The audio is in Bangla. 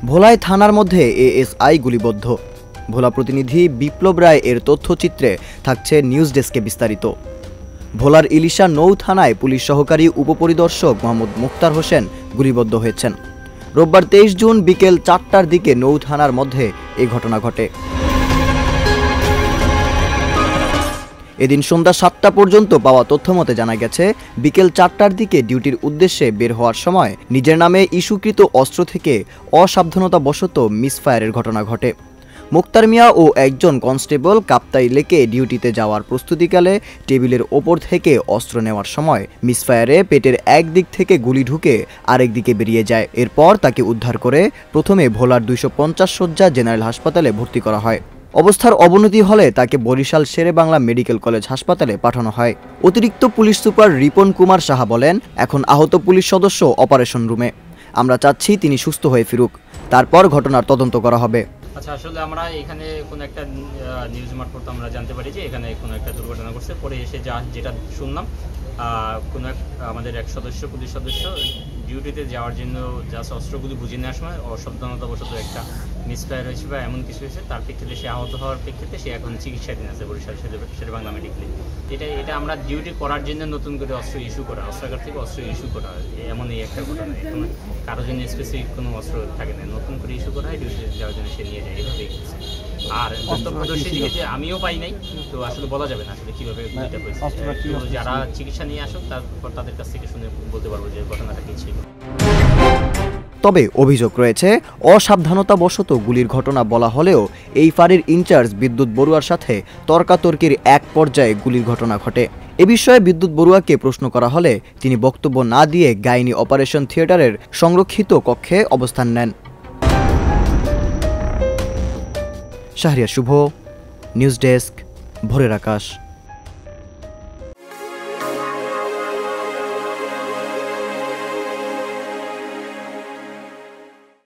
ভোলায় থানার মধ্যে এএসআই গুলিবদ্ধ। ভোলা প্রতিনিধি বিপ্লব রায় এর তথ্যচিত্রে থাকছে নিউজ ডেস্কে বিস্তারিত। ভোলার ইলিশা নৌ থানায় পুলিশ সহকারী উপপরিদর্শক মোহাম্মদ মুক্তার হোসেন গুলিবদ্ধ হয়েছেন। রোববার 23 জুন বিকেল 4টার দিকে নৌ থানার মধ্যে এই ঘটনা ঘটে। এদিন সন্ধ্যা 7টা পর্যন্ত পাওয়া তথ্যমতে জানা গেছে, বিকেল 4টার দিকে ডিউটির উদ্দেশ্যে বের হওয়ার সময় নিজের নামে ইস্যুকৃত অস্ত্র থেকে অসাবধানতাবশত মিসফায়ারের ঘটনা ঘটে। মুক্তার মিয়া ও একজন কনস্টেবল কাপ্তাই লেকে ডিউটিতে যাওয়ার প্রস্তুতিকালে টেবিলের ওপর থেকে অস্ত্র নেওয়ার সময় মিসফায়ারে পেটের এক দিক থেকে গুলি ঢুকে আরেক দিকে বেরিয়ে যায়। এরপর তাকে উদ্ধার করে প্রথমে ভোলার 250 শয্যা জেনারেল হাসপাতালে ভর্তি করা হয়। অবস্থার অবনতি হলে তাকে বরিশাল শেরেবাংলা মেডিকেল কলেজ হাসপাতালে পাঠানো হয়। অতিরিক্ত পুলিশ সুপার রিপন কুমার সাহা বলেন, এখন আহত পুলিশ সদস্য অপারেশন রুমে। আমরা চাচ্ছি তিনি সুস্থ হয়ে ফিরুক, তারপর ঘটনার তদন্ত করা হবে। আচ্ছা, আসলে আমরা এখানে কোনো একটা নিউজ মারফত আমরা জানতে পারি যে এখানে কোনো একটা দুর্ঘটনা ঘটছে। পরে এসে যেটা শুনলাম, কোনো আমাদের এক পুলিশ সদস্য ডিউটিতে যাওয়ার জন্য জাস্ট অস্ত্রগুলি বুঝে নেওয়ার সময় অসাবধানতাবশত একটা মিসফায়ার হয়েছে বা এমন কিছু হয়েছে। তার প্রেক্ষিতে সে আহত হওয়ার প্রেক্ষিতে সে এখন চিকিৎসাধীন আছে বরিশাল শেরেবাংলা মেডিকেলে। এটা আমরা ডিউটি করার জন্য নতুন করে অস্ত্র ইস্যু করা, অস্ত্রাগার থেকে অস্ত্র ইস্যু করা হয়, এমনই একটা ঘটনা। এখন কারোর জন্য স্পেসিফিক কোনো অস্ত্র থাকে না, নতুন করে ইস্যু করা হয়, ডিউটিতে যাওয়ার জন্য সে নিয়ে যায়, এভাবেই গেছে। আর প্রত্যক্ষদর্শী দিকে যে আমিও পাই নাই, তো আসলে বলা যাবে না আসলে কীভাবে এটা হয়েছে। যারা চিকিৎসা নিয়ে আসুক তারপর তাদের কাছ থেকে শুনে বলতে পারবো যে ঘটনাটা কী ছিল। তবে অভিযোগ রয়েছে, অসাবধানতাবশত গুলির ঘটনা বলা হলেও এই ফাঁড়ির ইনচার্জ বিদ্যুৎ বড়ুয়ার সাথে তর্কাতর্কির এক পর্যায়ে গুলির ঘটনা ঘটে। এ বিষয়ে বিদ্যুৎ বড়ুয়াকে প্রশ্ন করা হলে তিনি বক্তব্য না দিয়ে গাইনি অপারেশন থিয়েটারের সংরক্ষিত কক্ষে অবস্থান নেন। শাহরিয়ার শুভ, নিউজ ডেস্ক, ভোরের আকাশ।